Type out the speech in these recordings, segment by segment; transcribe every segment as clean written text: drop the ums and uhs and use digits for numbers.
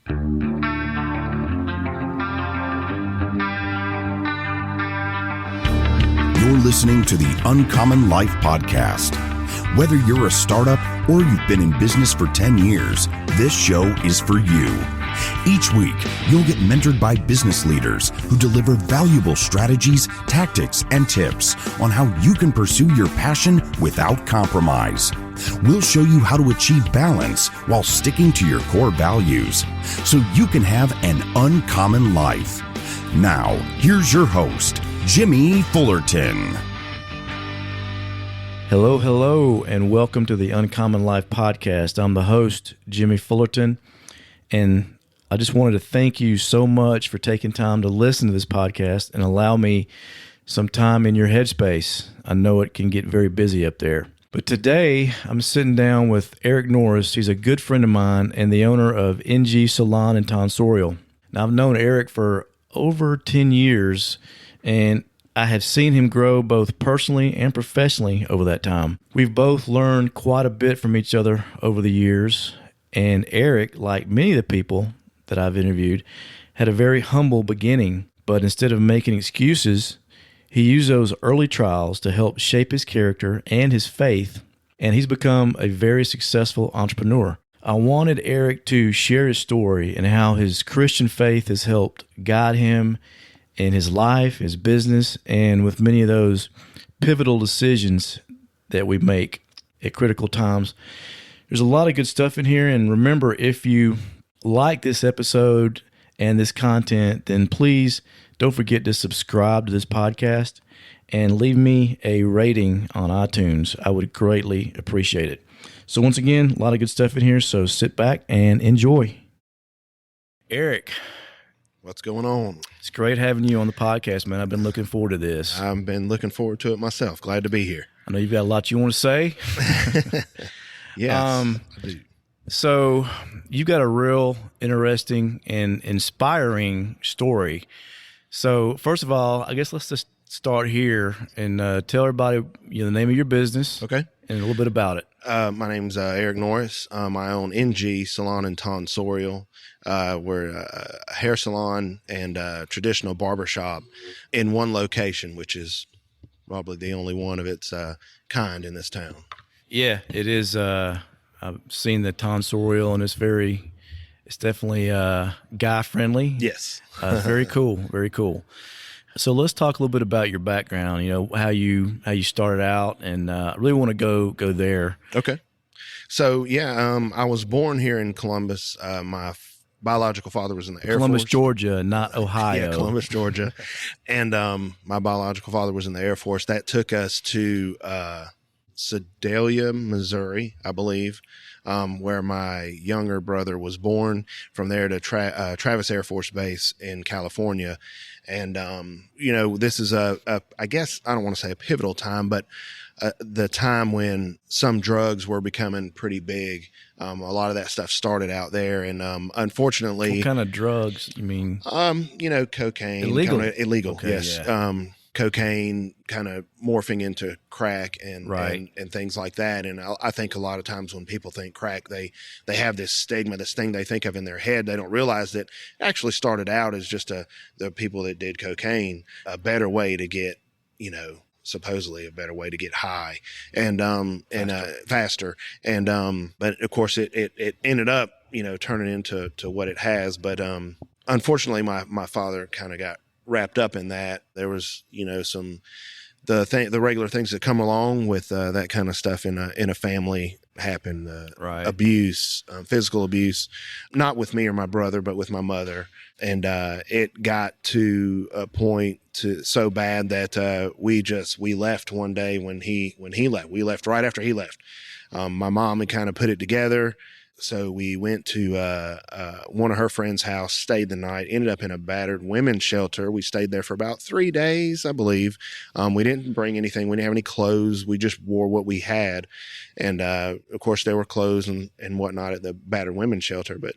You're listening to the Uncommon Life Podcast. Whether you're a startup or you've been in business for 10 years, this show is for you. Each week, you'll get mentored by business leaders who deliver valuable strategies, tactics, and tips on how you can pursue your passion without compromise. We'll show you how to achieve balance while sticking to your core values so you can have an uncommon life. Now, here's your host, Jimmy Fullerton. Hello, and welcome to the Uncommon Life Podcast. I'm the host, Jimmy Fullerton, and I just wanted to thank you so much for taking time to listen to this podcast and allow me some time in your headspace. I know it can get very busy up there. But today, I'm sitting down with Eric Norris. He's a good friend of mine and the owner of NG Salon and Tonsorial. Now, I've known Eric for over 10 years, and I have seen him grow both personally and professionally over that time. We've both learned quite a bit from each other over the years, and Eric, like many of the people that I've interviewed, had a very humble beginning, but instead of making excuses, he used those early trials to help shape his character and his faith, and he's become a very successful entrepreneur. I wanted Eric to share his story and how his Christian faith has helped guide him in his life, his business, and with many of those pivotal decisions that we make at critical times. There's a lot of good stuff in here, and remember, if you like this episode and this content, then please don't forget to subscribe to this podcast and leave me a rating on iTunes. I would greatly appreciate it. So once again, a lot of good stuff in here, so sit back and enjoy. Eric. What's going on? It's great having you on the podcast, man. I've been looking forward to this. I've been looking forward to it myself. Glad to be here. I know you've got a lot you want to say. Yes, I do. So you've got a real interesting and inspiring story. So first of all, I guess let's just start here and tell everybody the name of your business. Okay. And a little bit about it. My name's Eric Norris. I own NG Salon and Tonsorial. We're a hair salon and a traditional barbershop in one location, which is probably the only one of its kind in this town. Yeah, it is. I've seen the Tonsorial, and it's definitely guy friendly. Yes. Very cool. Very cool. So let's talk a little bit about your background, how you started out, and I really want to go there. Okay. So, I was born here in Columbus. My biological father was in the Air Force. Columbus, Georgia, not Ohio. Yeah, Columbus, Georgia. And my biological father was in the Air Force. That took us to Sedalia, Missouri, I believe, where my younger brother was born. From there to Travis Air Force Base in California. And, this is I guess, I don't want to say a pivotal time, but the time when some drugs were becoming pretty big. A lot of that stuff started out there. And unfortunately. What kind of drugs you mean? Cocaine. Illegal, okay, yes. Yeah. Cocaine kind of morphing into crack and things like that. And I think a lot of times when people think crack, they have this stigma, this thing they think of in their head. They don't realize that it actually started out as just the people that did cocaine, a better way to get, supposedly a better way to get high and faster. And but of course it ended up, turning into what it has. But unfortunately my father kind of got wrapped up in that. There was, the regular things that come along with that kind of stuff in a family happened. Abuse, physical abuse, not with me or my brother, but with my mother. And it got to a point so bad that we left one day when he left. We left right after he left. My mom had kind of put it together. So we went to one of her friends' house, stayed the night, ended up in a battered women's shelter. We stayed there for about 3 days, I believe. We didn't bring anything. We didn't have any clothes. We just wore what we had. And, of course, there were clothes and whatnot at the battered women's shelter. But,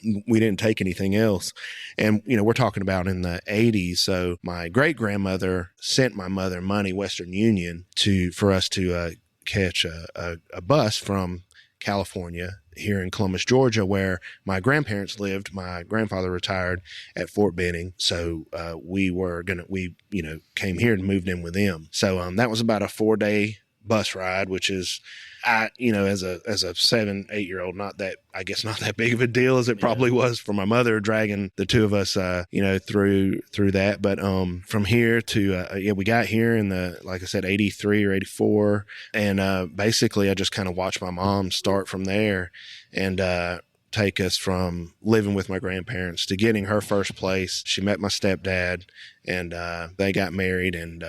we didn't take anything else. And, we're talking about in the 80s. So my great-grandmother sent my mother money, Western Union, for us to catch a bus from California here in Columbus, Georgia, where my grandparents lived. My grandfather retired at Fort Benning. So, we came here and moved in with them. So, that was about a 4-day bus ride, which is, as a 7-8-year-old, not that big of a deal as it probably was for my mother, dragging the two of us, through that. But, from here to, we got here in like I said, 83 or 84. And, basically I just kind of watched my mom start from there and, take us from living with my grandparents to getting her first place. She met my stepdad and, they got married and,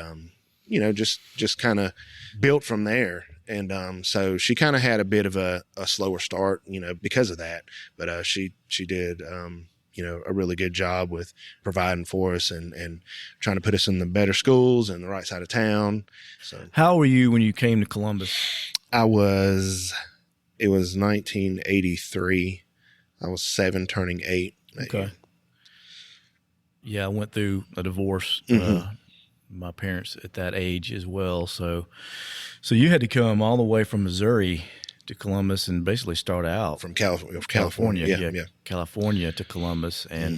just kind of built from there. And, so she kind of had a bit of a slower start, because of that, but, she did, a really good job with providing for us and trying to put us in the better schools and the right side of town. So how were you when you came to Columbus? It was 1983. I was 7 turning 8. Okay. Yeah. I went through a divorce, my parents at that age as well. So you had to come all the way from Missouri to Columbus and basically start out from California. Yeah. California to Columbus. And,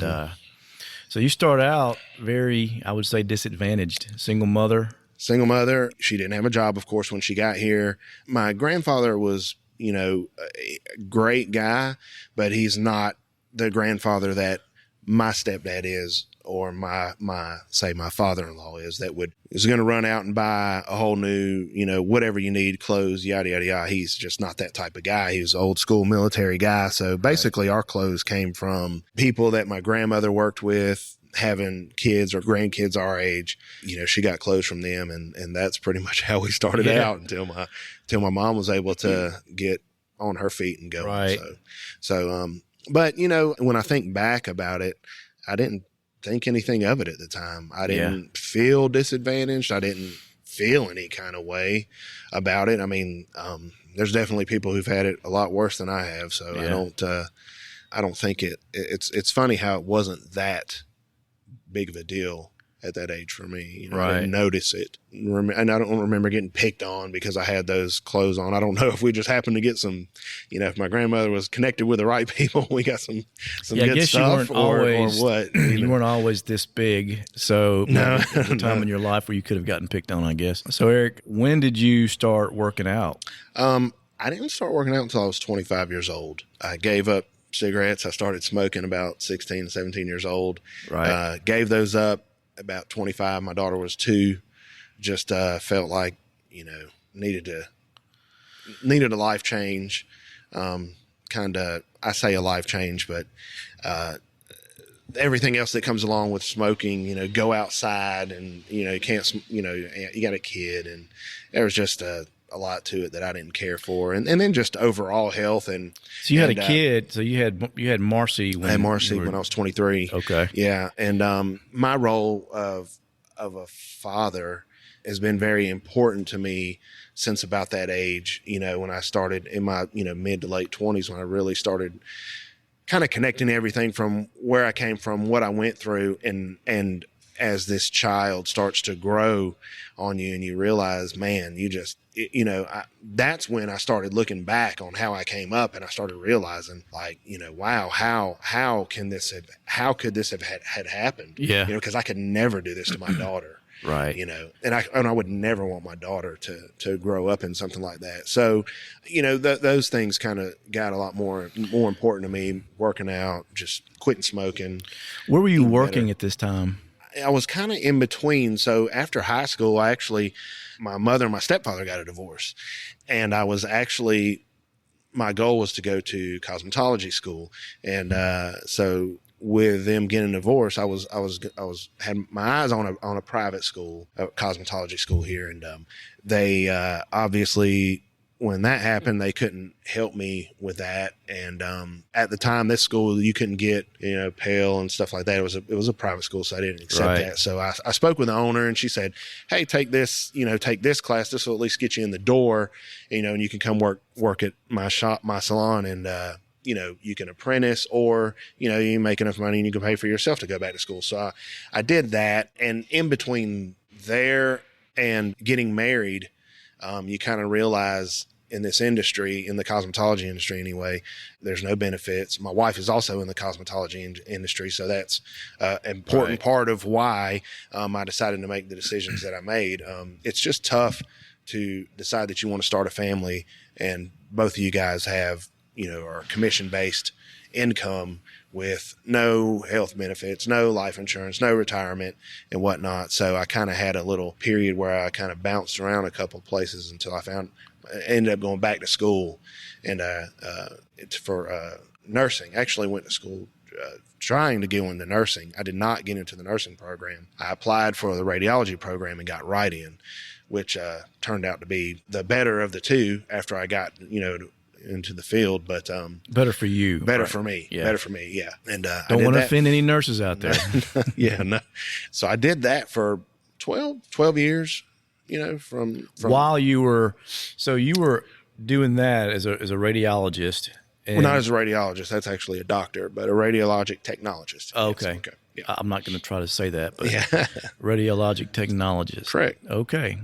so you start out very, I would say, disadvantaged, single mother. She didn't have a job, of course, when she got here. My grandfather was, a great guy, but he's not the grandfather that my stepdad is, or my father-in-law is going to run out and buy a whole new, whatever you need, clothes, yada, yada, yada. He's just not that type of guy. He was an old school military guy. So basically our clothes came from people that my grandmother worked with, having kids or grandkids our age. She got clothes from them, and that's pretty much how we started out until my mom was able to get on her feet and go. Right. But when I think back about it, I didn't think anything of it at the time. I didn't feel disadvantaged. I didn't feel any kind of way about it. I mean, there's definitely people who've had it a lot worse than I have. So I don't think it's funny how it wasn't that big of a deal at that age for me. I didn't notice it. And I don't remember getting picked on because I had those clothes on. I don't know if we just happened to get some, if my grandmother was connected with the right people, we got some good stuff or what. You weren't always this big. So no, there was a time in your life where you could have gotten picked on, I guess. So Eric, when did you start working out? I didn't start working out until I was 25 years old. I gave up cigarettes. I started smoking about 16, 17 years old. Right. Gave those up about 25. My daughter was 2. Just felt like, needed a life change. I say a life change, but everything else that comes along with smoking, go outside and, you can't, you got a kid, and there was just a lot to it that I didn't care for. And then just overall health. And so you had a kid. So you had Marcy when I had Marcy when I was 23. Okay. Yeah. And, my role of a father has been very important to me since about that age, when I started in my, mid to late 20s, when I really started kind of connecting everything from where I came from, what I went through, and as this child starts to grow on you and you realize, man, that's when I started looking back on how I came up, and I started realizing, like, wow, how could this have had happened? Yeah. Because I could never do this to my daughter. Right. And I would never want my daughter to grow up in something like that. So, those things kind of got a lot more important to me. Working out, just quitting smoking. Where were you working at this time? I was kind of in between. So after high school, my mother and my stepfather got a divorce, and my goal was to go to cosmetology school. And, so with them getting divorced, I had my eyes on a private school, a cosmetology school here. And, they, obviously, when that happened, they couldn't help me with that. And, at the time, this school, you couldn't get, Pell and stuff like that. It was a private school, so I didn't accept that. So I spoke with the owner, and she said, hey, take this class. This will at least get you in the door, and you can come work at my shop, my salon, and, you can apprentice, or, you make enough money and you can pay for yourself to go back to school. So I did that. And in between there and getting married, you kind of realize, in this industry, in the cosmetology industry anyway, there's no benefits. My wife is also in the cosmetology industry, so that's an important part of why I decided to make the decisions that I made. It's just tough to decide that you want to start a family, and both of you guys have, are commission-based income with no health benefits, no life insurance, no retirement and whatnot. So I kind of had a little period where I kind of bounced around a couple of places until I ended up going back to school and for nursing. Actually went to school trying to get into nursing. I did not get into the nursing program. I applied for the radiology program and got right in, which turned out to be the better of the two after I got, into the field, but better for you, better for me, better for me, yeah. And don't want to offend any nurses out there. Yeah, no. So I did that for 12 years, from while you were doing that as a radiologist. Well, not as a radiologist. That's actually a doctor, but a radiologic technologist. Okay. Yes, okay. Yeah. I'm not going to try to say that, but yeah. Radiologic technologist. Correct. Okay.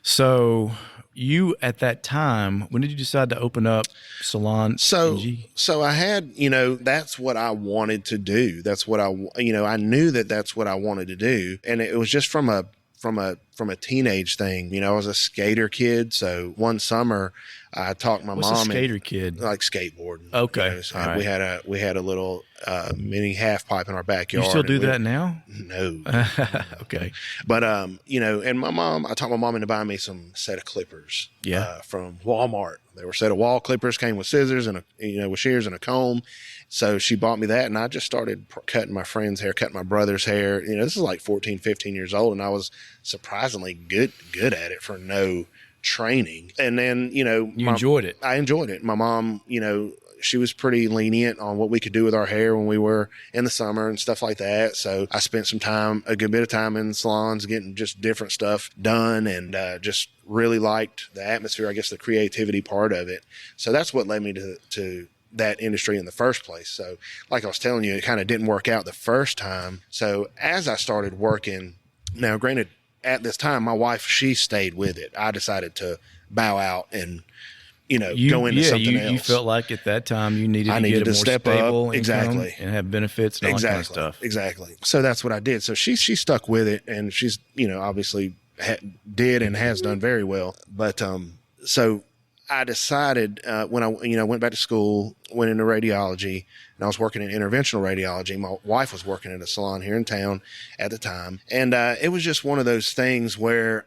So you, at that time, when did you decide to open up Salon? So I had, that's what I wanted to do. That's what I knew that's what I wanted to do. And it was just from a teenage thing. I was a skater kid. So one summer I talked my mom. What's a skater kid? Like skateboarding. Okay. So right. we had a little mini half pipe in our backyard. You still do that now? No. Okay. But and I talked my mom into buying me some set of clippers. Yeah. From Walmart. They were a set of wall clippers, came with scissors and with shears and a comb. So she bought me that, and I just started cutting my friend's hair, cutting my brother's hair. This is like 14, 15 years old, and I was surprisingly good at it for no training. And then, you enjoyed it. I enjoyed it. My mom, she was pretty lenient on what we could do with our hair when we were in the summer and stuff like that. So I spent a good bit of time in salons getting just different stuff done, and just really liked the atmosphere, I guess the creativity part of it. So that's what led me to that industry in the first place. So like I was telling you, it kind of didn't work out the first time. So as I started working, now granted, at this time, my wife, she stayed with it. I decided to bow out and, go into something else. You felt like at that time you needed to get a more step stable up. Exactly. and have benefits and all that kind of stuff. Exactly. So that's what I did. So she stuck with it, and she's, obviously did and has done very well. But so I decided when I went back to school, went into radiology, and I was working in interventional radiology. My wife was working at a salon here in town at the time. And it was just one of those things where,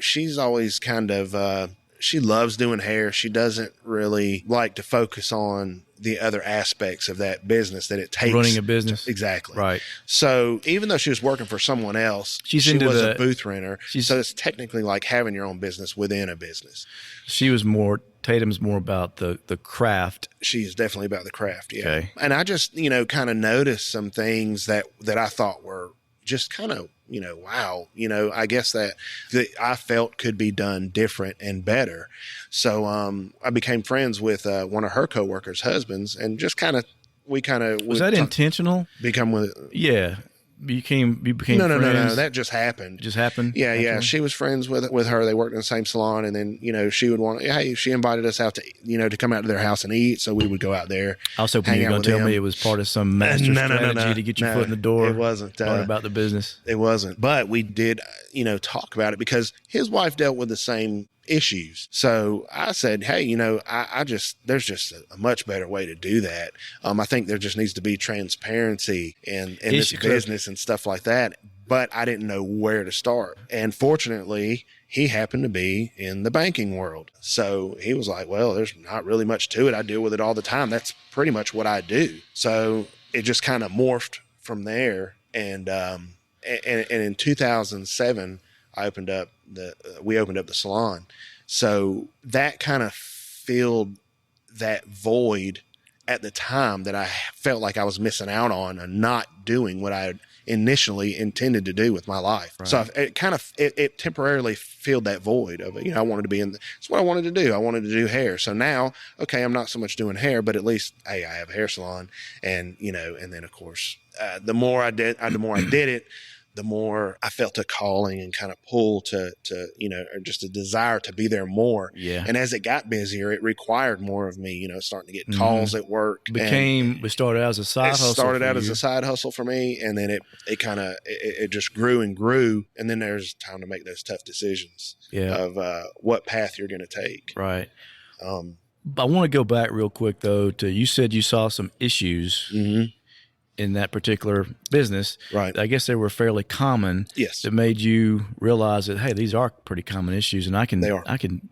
she's always kind of, she loves doing hair. She doesn't really like to focus on the other aspects of that business that it takes. Running a business. Exactly. Right. So even though she was working for someone else, she was a booth renter. So it's technically like having your own business within a business. Tatum's more about the craft. She's definitely about the craft. Yeah. Okay. And I just, kind of noticed some things that I thought were just kind of, wow, I guess that I felt could be done different and better. So I became friends with one of her coworkers' husbands, and just was that intentional? Become with yeah. You became no, friends? that just happened. Just happened? Yeah, yeah. She was friends with her. They worked in the same salon, and then she would she invited us out to to come out to their house and eat, so we would go out there. I was hoping you were going to tell me it was part of some master strategy to get your foot in the door. It wasn't part about the business. It wasn't, but we did talk about it because his wife dealt with the same issues. So I said, hey, there's just a much better way to do that. I think there just needs to be transparency in this business and stuff like that. But I didn't know where to start. And fortunately, he happened to be in the banking world. So he was like, well, there's not really much to it. I deal with it all the time. That's pretty much what I do. So it just kind of morphed from there. And in 2007, we opened up the salon. So that kind of filled that void at the time that I felt like I was missing out on and not doing what I had initially intended to do with my life. Right. So it temporarily filled that void of I wanted to be it's what I wanted to do. I wanted to do hair. So now, okay, I'm not so much doing hair, but at least, hey, I have a hair salon, and and then of course, the more I did it, the more I felt a calling and kind of pull to or just a desire to be there more. Yeah. And as it got busier, it required more of me, starting to get calls at work. It started out as a side hustle. It started out as a side hustle for me. And then it just grew and grew. And then there's time to make those tough decisions of what path you're going to take. Right. I want to go back real quick though you said you saw some issues in that particular business. Right. I guess they were fairly common. Yes. That made you realize that, hey, these are pretty common issues, and They are.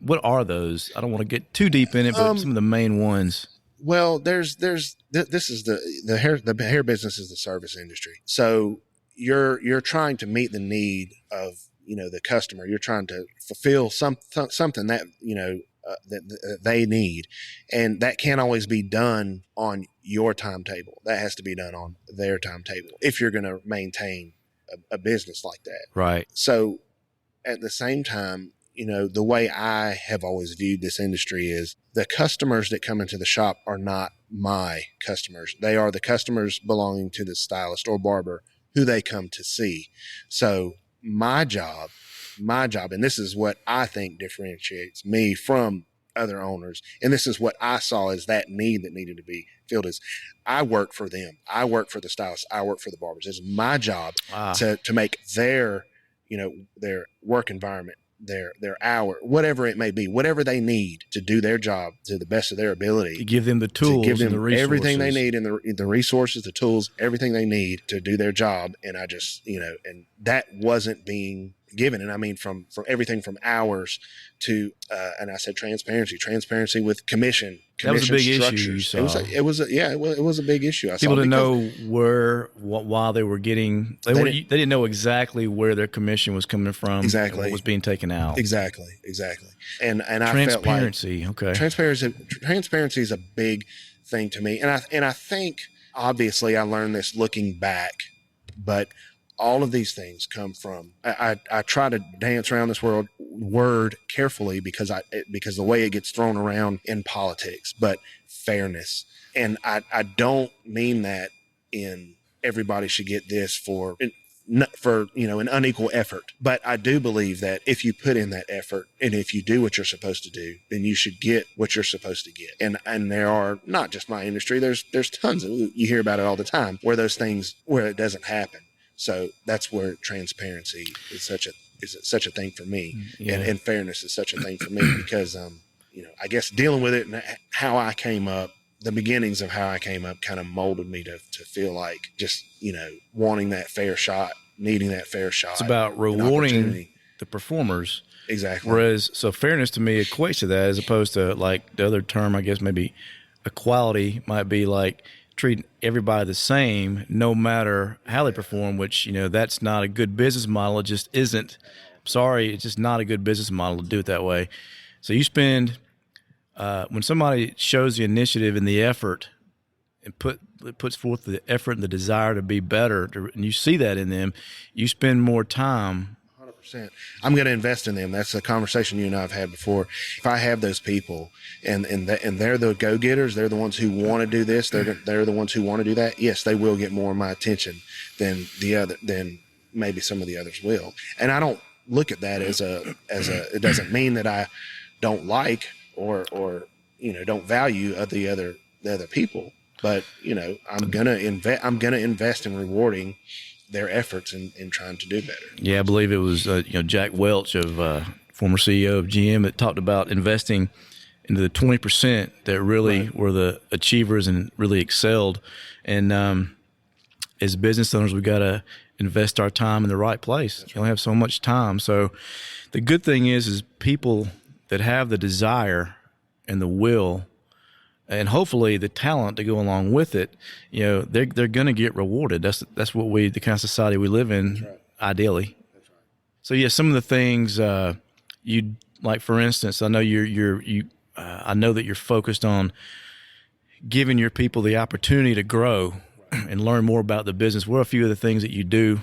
What are those? I don't want to get too deep in it, but some of the main ones. Well, this is the hair business is the service industry. So you're trying to meet the need of, the customer. You're trying to fulfill something that, that they need. And that can't always be done on your timetable. That has to be done on their timetable if you're going to maintain a business like that. Right. So at the same time, the way I have always viewed this industry is the customers that come into the shop are not my customers. They are the customers belonging to the stylist or barber who they come to see. So my job, and this is what I think differentiates me from other owners, and this is what I saw as that need that needed to be filled, is I work for them. I work for the stylists. I work for the barbers. It's my job to make their, their work environment, their hour, whatever it may be, whatever they need to do their job to the best of their ability. To give them the tools, and the resources. Everything they need, and the resources, the tools, everything they need to do their job. And I just, and that wasn't being given. And I mean, from everything from hours to, and I said transparency with commission that was a big structures. issue. It was a big issue. People didn't know while they were getting, they didn't know exactly where their commission was coming from. Exactly. And what was being taken out. Exactly. And I transparency. felt like Okay. Transparency is a big thing to me. And I think obviously I learned this looking back, but all of these things come from, I try to dance around this word carefully because the way it gets thrown around in politics, but fairness. And I don't mean that in everybody should get this for an unequal effort. But I do believe that if you put in that effort and if you do what you're supposed to do, then you should get what you're supposed to get. And there are, not just my industry, there's tons of, you hear about it all the time, where it doesn't happen. So that's where transparency is such a thing for me, and fairness is such a thing for me because I guess dealing with it and how I came up, the beginnings of how I came up, kind of molded me to feel like just wanting that fair shot, needing that fair shot. It's about rewarding the performers. Exactly. Whereas fairness to me equates to that, as opposed to like the other term, I guess maybe equality might be like treat everybody the same no matter how they perform, which, that's not a good business model. It just isn't. Sorry, it's just not a good business model to do it that way. So you spend, when somebody shows the initiative and the effort and puts forth the effort and the desire to be better, and you see that in them, you spend more time. 100%. I'm going to invest in them. That's a conversation you and I have had before. If I have those people and they're the go-getters, they're the ones who want to do this, they're the ones who want to do that, yes, they will get more of my attention than maybe some of the others will. And I don't look at that as it doesn't mean that I don't like or don't value the other people, but I'm going to invest in rewarding their efforts in trying to do better. Yeah, I believe it was Jack Welch, former CEO of GM, that talked about investing into the 20% that really were the achievers and really excelled. And as business owners, we got to invest our time in the right place. You only have so much time. So the good thing is people that have the desire and the will, and hopefully the talent to go along with it, they're going to get rewarded. That's what the kind of society we live in, ideally. That's right. So some of the things you like, for instance, I know I know that you're focused on giving your people the opportunity to grow and learn more about the business. What are a few of the things that you do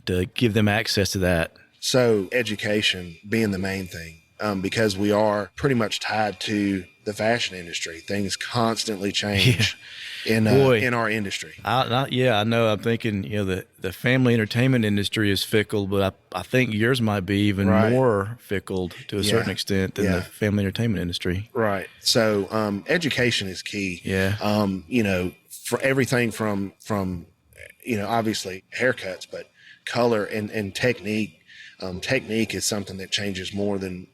to give them access to that? So education being the main thing, because we are pretty much tied to the fashion industry. Things constantly change. in our industry. I know. I'm thinking, the family entertainment industry is fickle, but I think yours might be even more fickle to a certain extent than the family entertainment industry. Right. So, education is key. Yeah. For everything from obviously haircuts, but color and technique. Technique is something that changes more than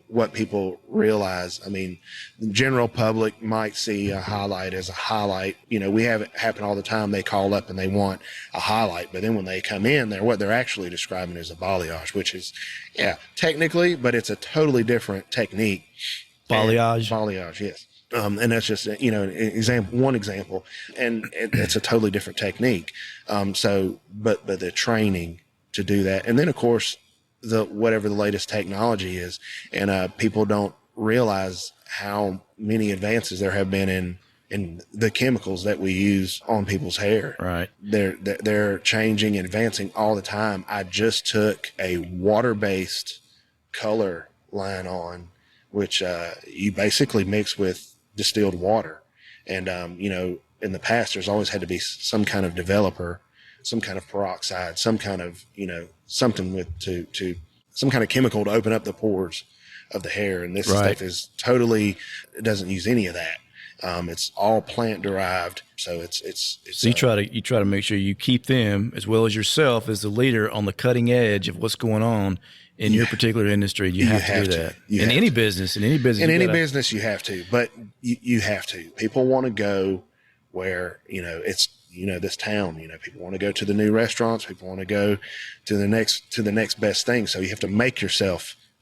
what people realize. I mean, the general public might see a highlight as a highlight. We have it happen all the time. They call up and they want a highlight, but then when they come in, what they're actually describing is a balayage, which is, technically, but it's a totally different technique. Balayage, yes. And that's just, one example, and it's a totally different technique. But the training to do that, and then of course, whatever the latest technology is, and people don't realize how many advances there have been in the chemicals that we use on people's hair. Right. They're changing and advancing all the time. I just took a water-based color line on, which you basically mix with distilled water, and in the past there's always had to be some kind of developer, some kind of peroxide, some kind of something with to some kind of chemical to open up the pores of the hair. And this stuff is totally, it doesn't use any of that. It's all plant derived. So it's so you try to make sure you keep them as well as yourself as the leader on the cutting edge of what's going on in your particular industry. You have to do that in any business, in any business you have to, but you have to. People want to go where, it's, this town, people want to go to the new restaurants. People want to go to the next best thing. So you have to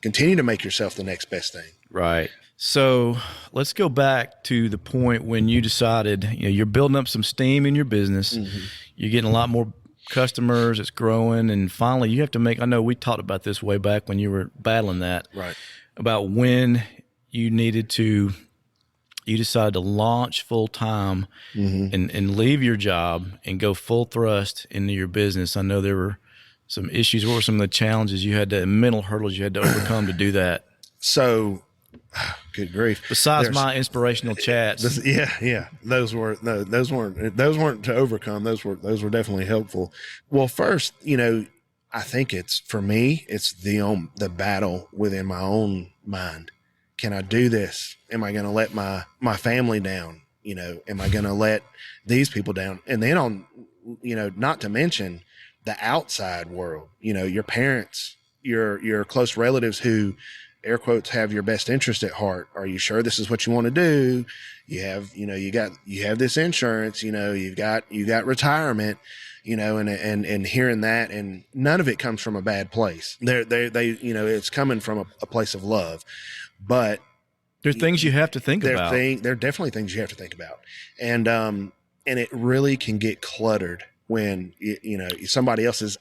continue to make yourself the next best thing. Right. So let's go back to the point when you decided, you're building up some steam in your business. Mm-hmm. You're getting a lot more customers. It's growing. And finally you have to I know we talked about this way back when you were battling that, right? About when you decided to launch full time and leave your job and go full thrust into your business. I know there were some issues. What were some of the challenges mental hurdles you had to overcome to do that? So, good grief. Besides my inspirational chats. Those weren't to overcome. Those were definitely helpful. Well, first, I think it's the battle within my own mind. Can I do this? Am I going to let my family down? Am I going to let these people down? And then not to mention the outside world, your parents, your close relatives who, air quotes, have your best interest at heart. Are you sure this is what you want to do? You have this insurance, you've got retirement, and hearing that, and none of it comes from a bad place. They it's coming from a place of love. But there's things you have to think about. There are definitely things you have to think about. And it really can get cluttered when, somebody else is,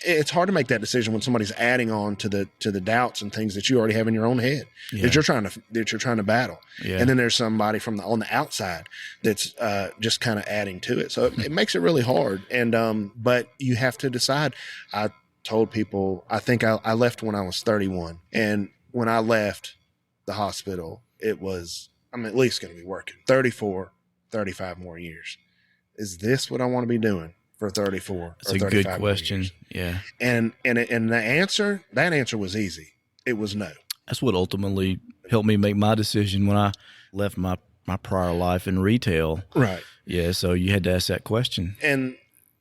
it's hard to make that decision when somebody's adding on to the doubts and things that you already have in your own head that you're trying to battle. Yeah. And then there's somebody on the outside that's just kind of adding to it. So it makes it really hard. And, but you have to decide. I told people, I think I left when I was 31, and when I left the hospital, I'm at least going to be working 34, 35 more years. Is this what I want to be doing for 34? That's a good question. Yeah. And that answer was easy. It was no. That's what ultimately helped me make my decision when I left my prior life in retail. Right. Yeah. So you had to ask that question. And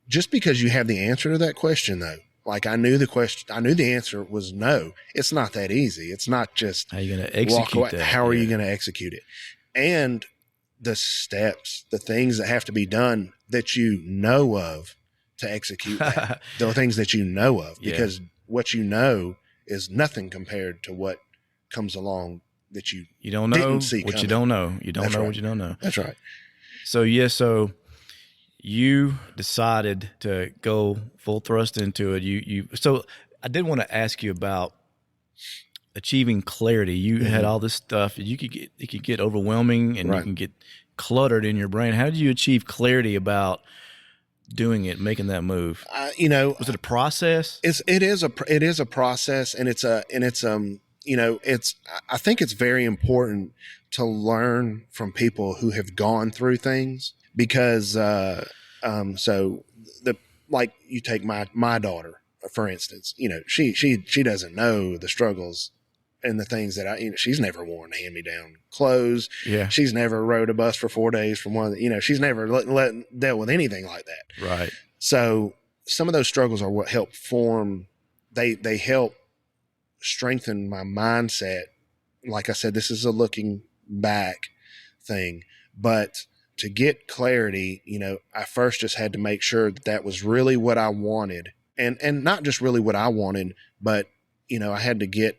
just because you have the answer to that question, though, like I knew the answer was no. It's not that easy. It's not just how are you going to execute that? How are you going to execute it? And the steps, the things that have to be done that you know of to execute that, the things that you know of, because what you know is nothing compared to what comes along that you don't know didn't see what coming. you don't know. You don't That's know right. what you don't know. That's right. So so you decided to go full thrust into it. So I did want to ask you about achieving clarity. You had all this stuff. It could get overwhelming, and you can get cluttered in your brain. How did you achieve clarity about doing it, making that move? Was it a process? It is a process, and I think it's very important to learn from people who have gone through things, because so the like you take my daughter for instance, she doesn't know the struggles and the things that she's never worn hand-me-down clothes. Yeah. She's never rode a bus for 4 days from one, she's never dealt with anything like that. Right. So some of those struggles are what help form, they help strengthen my mindset. Like I said, this is a looking back thing, but to get clarity, I first just had to make sure that was really what I wanted, and not just really what I wanted, but, I had to get,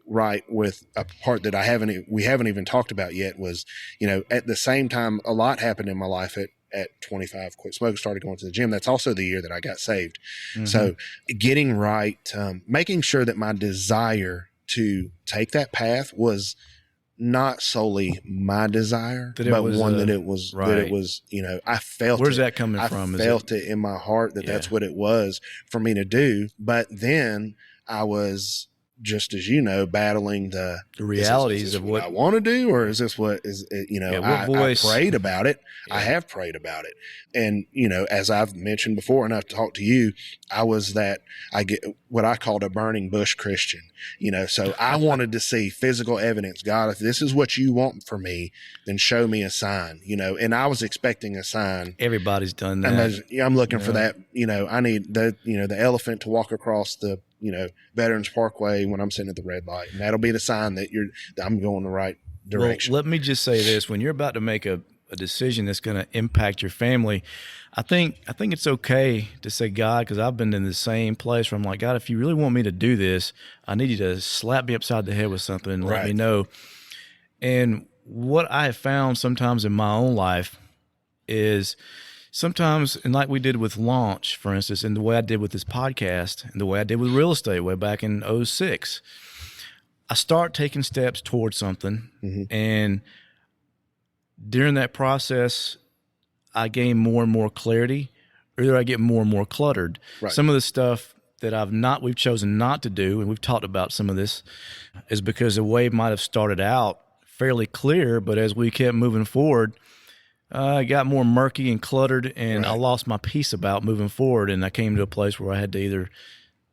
right with a part that we haven't even talked about yet was, at the same time, a lot happened in my life at 25, quit smoking, started going to the gym. That's also the year that I got saved. Mm-hmm. So getting right, making sure that my desire to take that path was not solely my desire, but one that it was, I felt Where's that coming from? I felt it in my heart that that's what it was for me to do. But then I was, just as battling the realities is of what I want to do, or is this what is, I prayed about it. Yeah. I have prayed about it. And, as I've mentioned before, and I've talked to you, I get what I called a burning bush Christian, so I wanted to see physical evidence. God, if this is what you want for me, then show me a sign, and I was expecting a sign. Everybody's done that. And I'm looking for that. I need the elephant to walk across the, Veterans Parkway when I'm sitting at the red light, and that'll be the sign that I'm going the right direction. Well, let me just say this: when you're about to make a decision that's going to impact your family, I think it's okay to say, God, because I've been in the same place where I'm like, God, if you really want me to do this, I need you to slap me upside the head with something and let me know. And what I have found sometimes in my own life is sometimes, and like we did with Launch, for instance, and the way I did with this podcast, and the way I did with real estate way back in 2006, I start taking steps towards something, and during that process, I gain more and more clarity, or either I get more and more cluttered. Right. Some of the stuff that we've chosen not to do, and we've talked about some of this, is because the way it might have started out fairly clear, but as we kept moving forward, it got more murky and cluttered, and I lost my peace about moving forward. And I came to a place where I had to either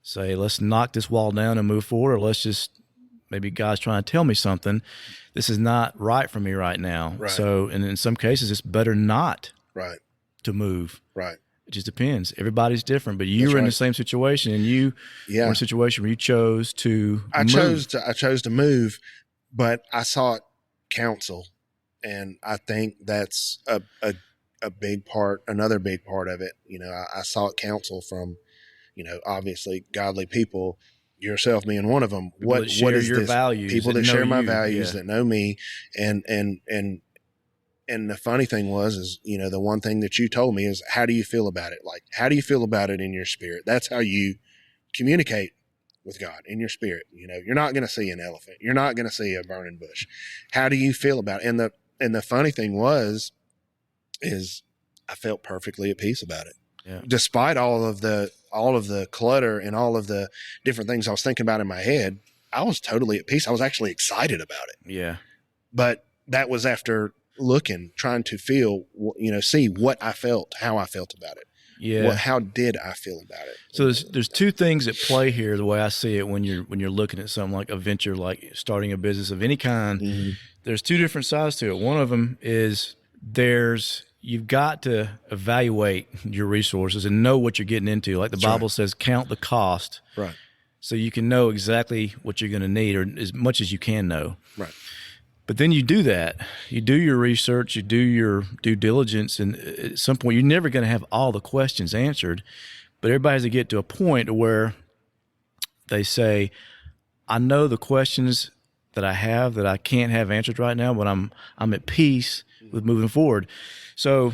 say, let's knock this wall down and move forward, or let's just, maybe God's trying to tell me something. This is not right for me right now. Right. So, and in some cases, it's better not to move. Right. It just depends. Everybody's different, but you were in the same situation, and you were in a situation where you chose to move. I chose to move, but I sought counsel. And I think that's a big part, another big part of it. I sought counsel from, obviously godly people, yourself being one of them. What is your this? Values? People that share my values, that know me. And the funny thing is, the one thing that you told me is, how do you feel about it? Like, how do you feel about it in your spirit? That's how you communicate with God, in your spirit. You're not going to see an elephant. You're not going to see a burning bush. How do you feel about it? And the funny thing is I felt perfectly at peace about it. Yeah. Despite all of the clutter and all of the different things I was thinking about in my head, I was totally at peace. I was actually excited about it. Yeah. But that was after trying to feel, see what I felt, how I felt about it. Yeah. How did I feel about it? So there's two things at play here, the way I see it, when you're looking at something like a venture, like starting a business of any kind. Mm-hmm. There's two different sides to it. One of them is you've got to evaluate your resources and know what you're getting into. Like the Bible says, count the cost. Right. So you can know exactly what you're going to need, or as much as you can know. Right. But then you do that. You do your research, you do your due diligence, and at some point you're never going to have all the questions answered. But everybody has to get to a point where they say, I know the questions that I have that I can't have answered right now, but I'm at peace with moving forward. So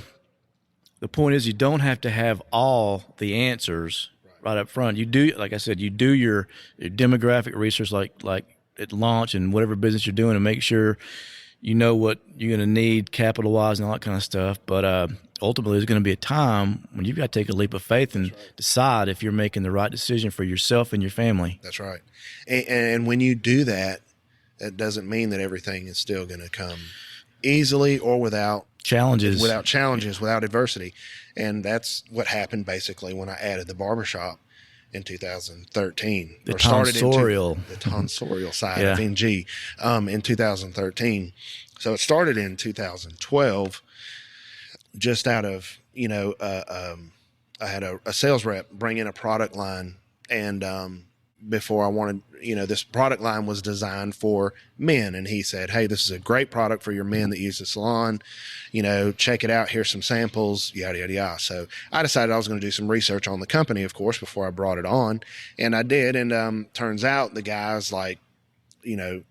the point is, you don't have to have all the answers right up front. You do, like I said, you do your demographic research, like at Launch and whatever business you're doing, and make sure you know what you're going to need capital-wise and all that kind of stuff. But ultimately, there's going to be a time when you've got to take a leap of faith and decide if you're making the right decision for yourself and your family. That's right. And when you do that, that doesn't mean that everything is still going to come easily or without challenges, without adversity. And that's what happened basically when I added the barbershop in 2013. The tonsorial side of NG in 2013. So it started in 2012, just out of, I had a sales rep bring in a product line, and before I wanted, this product line was designed for men, and he said, hey, this is a great product for your men that use the salon, check it out, here's some samples, yada, yada, yada. So I decided I was going to do some research on the company, of course, before I brought it on, and I did, and turns out the guy's like, a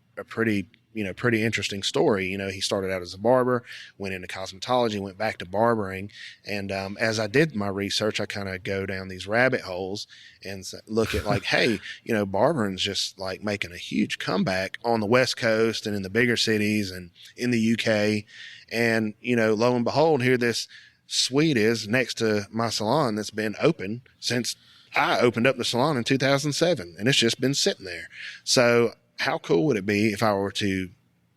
pretty interesting story. He started out as a barber, went into cosmetology, went back to barbering. And as I did my research, I kind of go down these rabbit holes and look at like, hey, barbering's just like making a huge comeback on the West Coast and in the bigger cities and in the UK. And, lo and behold, here this suite is next to my salon that's been open since I opened up the salon in 2007, and it's just been sitting there. So how cool would it be if I were to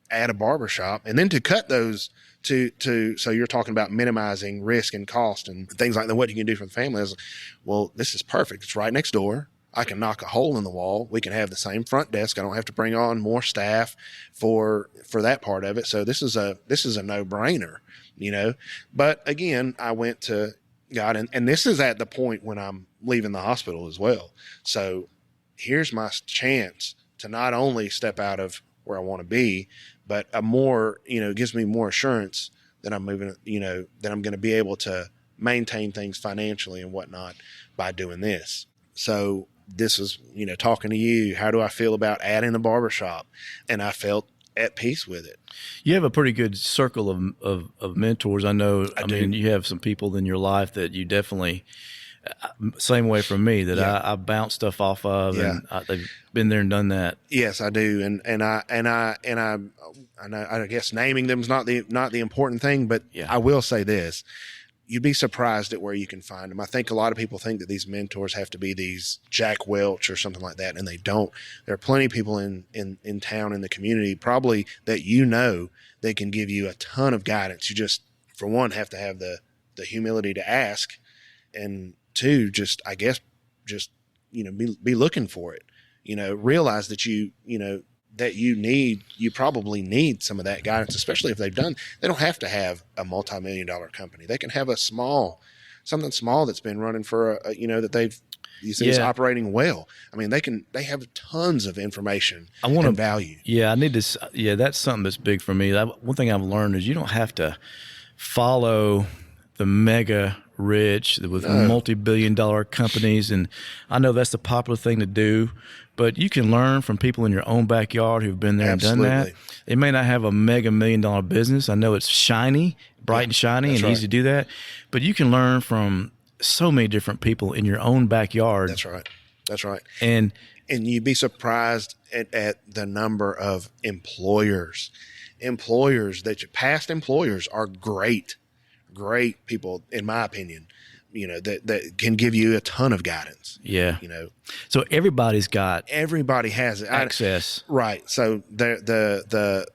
add a barbershop and then to cut those so you're talking about minimizing risk and cost and things like that, what you can do for the family is, well, this is perfect. It's right next door. I can knock a hole in the wall. We can have the same front desk. I don't have to bring on more staff for that part of it. So this is a no-brainer, but again, I went to God, and this is at the point when I'm leaving the hospital as well. So here's my chance to not only step out of where I want to be, but gives me more assurance that I'm moving, that I'm going to be able to maintain things financially and whatnot by doing this. So this is, talking to you, how do I feel about adding a barbershop? And I felt at peace with it. You have a pretty good circle of mentors. I know, I mean, you have some people in your life that you definitely, same way from me, that I bounce stuff off of, and they've been there and done that. Yes, I do, and I guess naming them is not the important thing, but I will say this: you'd be surprised at where you can find them. I think a lot of people think that these mentors have to be these Jack Welch or something like that, and they don't. There are plenty of people in town, in the community, probably that they can give you a ton of guidance. You just, for one, have to have the humility to ask, and two, be looking for it. Realize that you probably need some of that guidance, especially if they don't have to have a multi-million-dollar company. They can have something small that's been running for is operating well. I mean, they have tons of information and value. Yeah, I need this. Yeah, that's something that's big for me. One thing I've learned is you don't have to follow the mega rich with multi-billion-dollar companies, and I know that's the popular thing to do, but you can learn from people in your own backyard who've been there and done that. They may not have a mega million-dollar business. I know it's bright and shiny, and easy to do that, but you can learn from so many different people in your own backyard. That's right. And you'd be surprised at the number of employers that past employers are great people, in my opinion, that can give you a ton of guidance. Yeah. So everybody has it. Access. Right. So there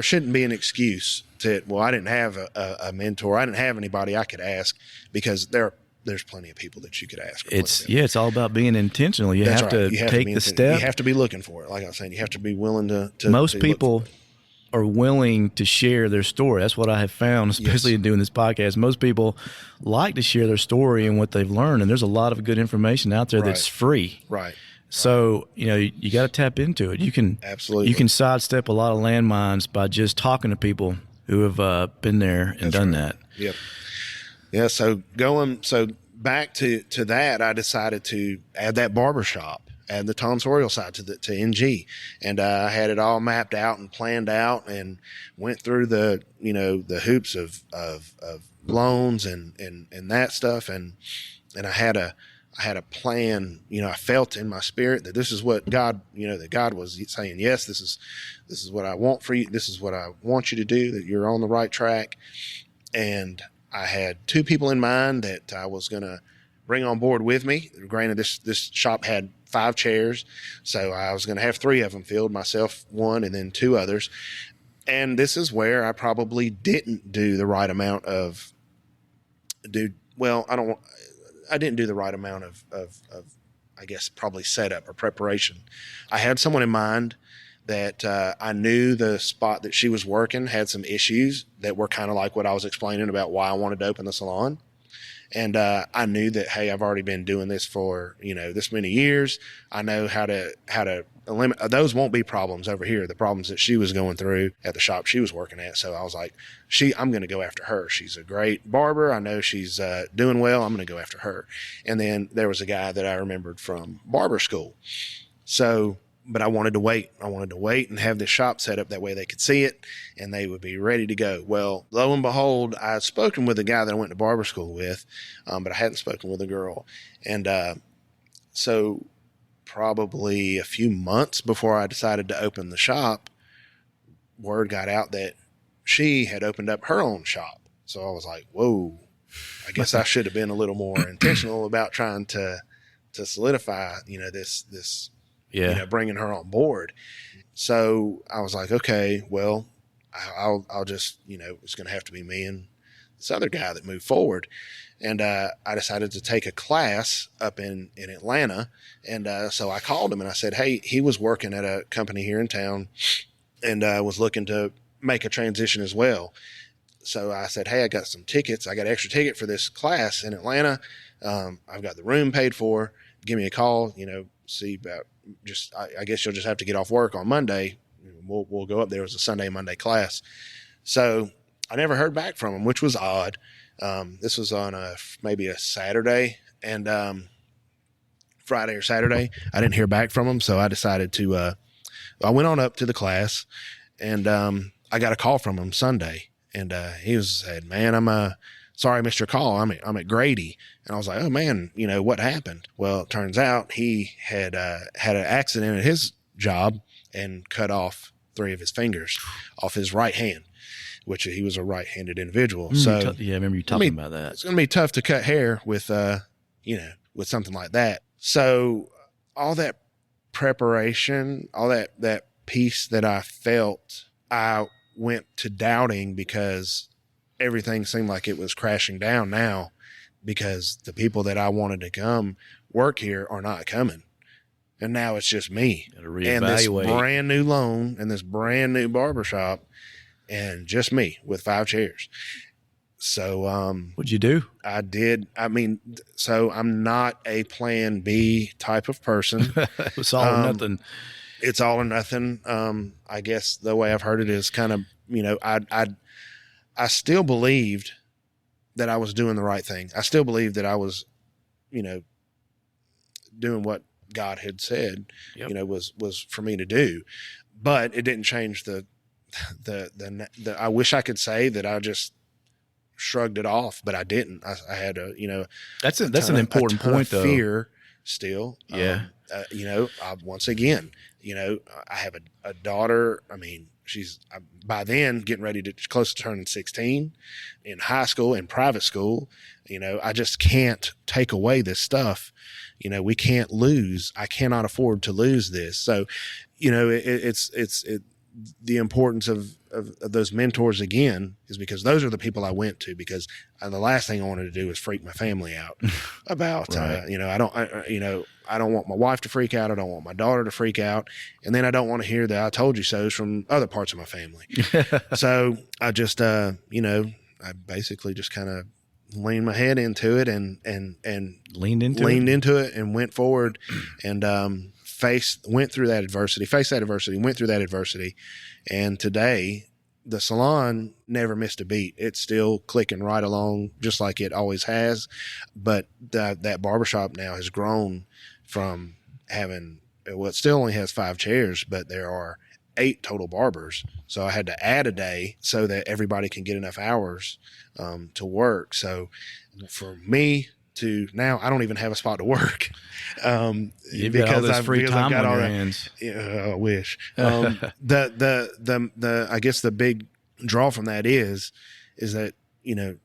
shouldn't be an excuse to, well, I didn't have a mentor. I didn't have anybody I could ask, because there's plenty of people that you could ask. It's all about being intentional. You have to take the step. You have to be looking for it. Like I was saying, you have to be willing to most people are willing to share their story. That's what I have found, especially in doing this podcast. Most people like to share their story and what they've learned, and there's a lot of good information out there that's free. Right. So, you got to tap into it. You can sidestep a lot of landmines by just talking to people who have been there and done that. Yep. Yeah. So back to that, I decided to add that barbershop, add the tonsorial side to NG, and I had it all mapped out and planned out, and went through the hoops of loans and that stuff, and I had a plan. I felt in my spirit that this is what God, that God was saying, yes, this is what I want for you. This is what I want you to do, that you're on the right track. And I had two people in mind that I was going to bring on board with me. Granted, this shop had 5 chairs, so I was going to have 3 of them filled, myself 1, and then 2 others. And this is where I probably didn't do the right amount of I didn't do the right amount of I guess probably setup or preparation. I had someone in mind that I knew the spot that she was working had some issues that were kind of like what I was explaining about why I wanted to open the salon. And I knew that, hey, I've already been doing this for, this many years. I know how to eliminate. Those won't be problems over here, the problems that she was going through at the shop she was working at. So I was like, I'm going to go after her. She's a great barber. I know she's doing well. I'm going to go after her. And then there was a guy that I remembered from barber school. But I wanted to wait. I wanted to wait and have this shop set up that way they could see it and they would be ready to go. Well, lo and behold, I had spoken with a guy that I went to barber school with, but I hadn't spoken with a girl. And so probably a few months before I decided to open the shop, word got out that she had opened up her own shop. So I was like, whoa, I guess I should have been a little more intentional about trying to solidify, this. Yeah. Bringing her on board. So I was like, okay, well, I'll just, it's going to have to be me and this other guy that moved forward. And I decided to take a class up in Atlanta. And so I called him and I said, hey, he was working at a company here in town and was looking to make a transition as well. So I said, hey, I got some tickets. I got an extra ticket for this class in Atlanta. I've got the room paid for. Give me a call, see about I guess you'll just have to get off work on Monday. We'll go up there. It was a Sunday, Monday class. So I never heard back from him, which was odd. This was on maybe a Saturday, and Friday or Saturday, I didn't hear back from him. So I decided to, I went on up to the class and I got a call from him Sunday and he said, man, I'm sorry I missed your call. I'm at Grady. And I was like, oh man, what happened? Well, it turns out he had had an accident at his job and cut off 3 of his fingers off his right hand, which he was a right-handed individual. So I remember you talking about that. It's going to be tough to cut hair with, with something like that. So all that preparation, all that piece that I felt, I went to doubting because everything seemed like it was crashing down now because the people that I wanted to come work here are not coming. And now it's just me and this brand new loan and this brand new barbershop and just me with 5 chairs. So, what'd you do? I did. So I'm not a plan B type of person. It was all or nothing. It's all or nothing. I guess the way I've heard it is kind of, I still believed that I was doing the right thing. I still believed that I was, doing what God had said, was for me to do, but it didn't change the I wish I could say that I just shrugged it off, but I didn't. I had that's an important point though. Fear still. Yeah. Once again, I have a daughter. She's by then getting ready to close to turning 16 in high school and private school. I just can't take away this stuff. We can't lose. I cannot afford to lose this. So, it's the importance of those mentors again is because those are the people I went to because the last thing I wanted to do was freak my family out about, right. I don't want my wife to freak out. I don't want my daughter to freak out. And then I don't want to hear the I told you so's from other parts of my family. So I just, I basically just kind of leaned my head into it and leaned into it and went forward and, went through that adversity, went through that adversity. And today the salon never missed a beat. It's still clicking right along just like it always has. But that barbershop now has grown from having, it still only has 5 chairs, but there are 8 total barbers. So I had to add a day so that everybody can get enough hours to work. So for me to now, I don't even have a spot to work. You've got all this free time on your hands. Yeah, I wish. I guess the big draw from that is that,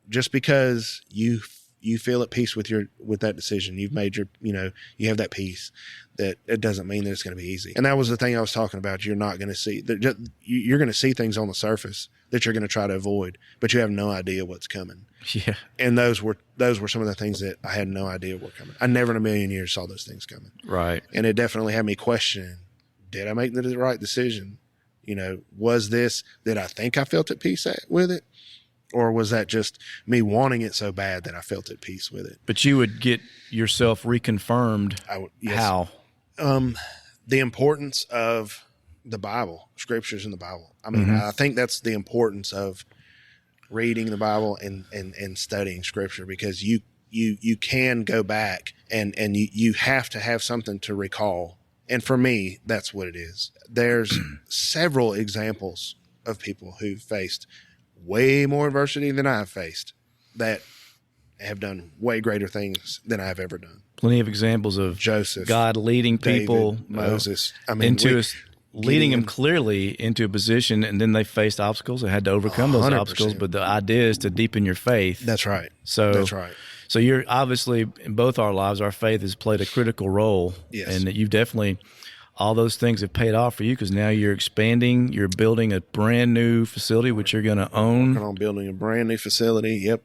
just because you you feel at peace with that decision, you've made you have that peace, that it doesn't mean that it's going to be easy. And that was the thing I was talking about. You're not going to see that. You're going to see things on the surface that you're going to try to avoid, but you have no idea what's coming. Yeah. And those were some of the things that I had no idea were coming. I never in a million years saw those things coming. Right. And it definitely had me questioning, did I make the right decision? Did I think I felt at peace with it? Or was that just me wanting it so bad that I felt at peace with it? But you would get yourself reconfirmed. Yes. How? The importance of the Bible, scriptures in the Bible. I mean, I think that's the importance of reading the Bible and studying scripture, because you can go back and you have to have something to recall. And for me, that's what it is. There's several examples of people who faced way more adversity than I've faced that have done way greater things than I've ever done. Plenty of examples of Joseph, God leading people, David, Moses. Leading them clearly into a position, and then they faced obstacles. They had to overcome those 100%. obstacles. But the idea is to deepen your faith. That's right. That's right. So you're obviously, in both our lives, our faith has played a critical role. Yes. And that you've definitely, all those things have paid off for you, because now you're expanding, you're building a brand new facility, which you're going to own. Working on building a brand new facility. Yep.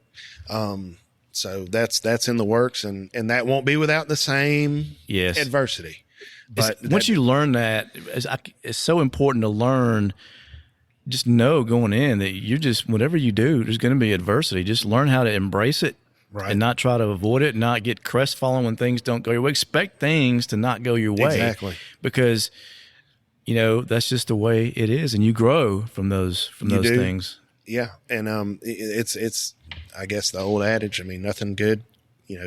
So that's in the works, and that won't be without the same adversity. But once you learn that, it's so important to learn, just know going in that you're just, whatever you do, there's going to be adversity. Just learn how to embrace it. Right. And not try to avoid it, not get crestfallen when things don't go your way. Expect things to not go your way. Exactly. Because, that's just the way it is. And you grow from those things. Yeah. And it's I guess the old adage, nothing good,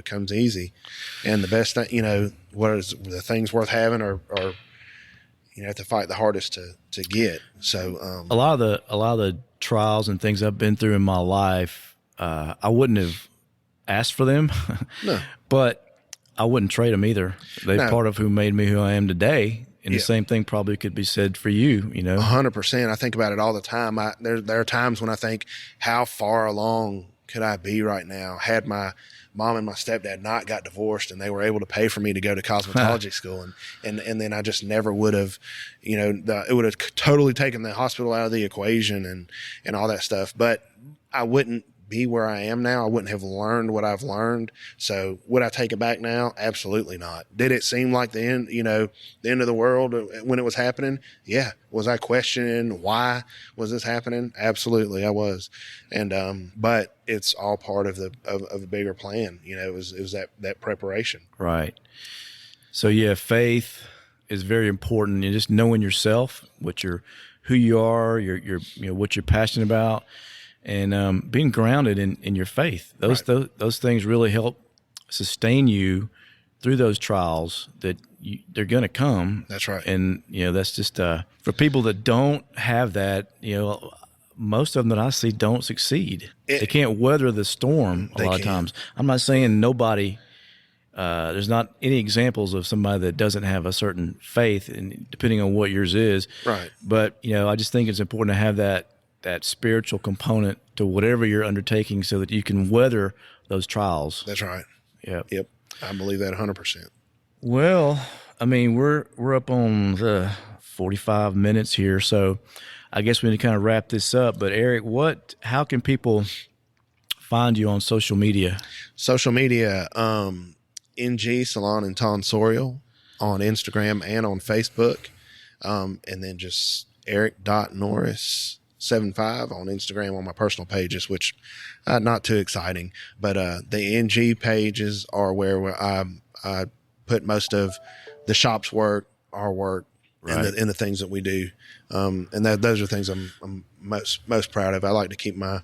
comes easy. And the best thing, what is the things worth having are you have to fight the hardest to get. So a lot of the trials and things I've been through in my life, I wouldn't have asked for them, no. But I wouldn't trade them either. They're part of who made me who I am today. And the same thing probably could be said for you, 100%. I think about it all the time. There are times when I think, how far along could I be right now had my mom and my stepdad not got divorced and they were able to pay for me to go to cosmetology school. And then I just never would have, it would have totally taken the hospital out of the equation and all that stuff. But I wouldn't be where I am now. I wouldn't have learned what I've learned. So would I take it back now? Absolutely not. Did it seem like the end, the end of the world when it was happening? Yeah. Was I questioning why was this happening? Absolutely, I was. And but it's all part of a bigger plan. It was that preparation. Right. So faith is very important. And just knowing yourself, who you are, your what you're passionate about. And being grounded in your faith. Those things really help sustain you through those trials that they're going to come. That's right. And, that's just for people that don't have that, most of them that I see don't succeed. They can't weather the storm a lot of times. I'm not saying nobody, there's not any examples of somebody that doesn't have a certain faith, and depending on what yours is. Right. But, I just think it's important to have that spiritual component to whatever you're undertaking so that you can weather those trials. That's right. Yep. I believe that 100%. Well, we're up on the 45 minutes here, so I guess we need to kind of wrap this up. But Eric, how can people find you on social media? Social media, NG Salon and Tonsorial on Instagram and on Facebook. And then just Eric.Norris 75 on Instagram on my personal pages, which not too exciting, but the NG pages are where I put most of the shop's work, our work, right, and the things that we do, and those are things I'm most proud of. I like to keep my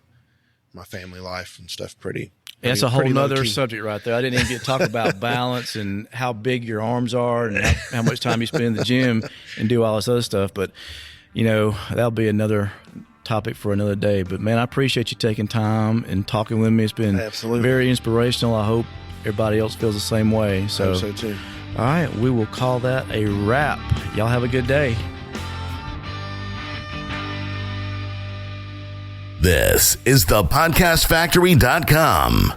family life and stuff pretty. That's a whole nother subject right there. I didn't even get to talk about balance and how big your arms are and how much time you spend in the gym and do all this other stuff, but that'll be another topic for another day. But man, I appreciate you taking time and talking with me. It's been very inspirational. I hope everybody else feels the same way. I hope so too. All right, we will call that a wrap. Y'all have a good day. This is thepodcastfactory.com.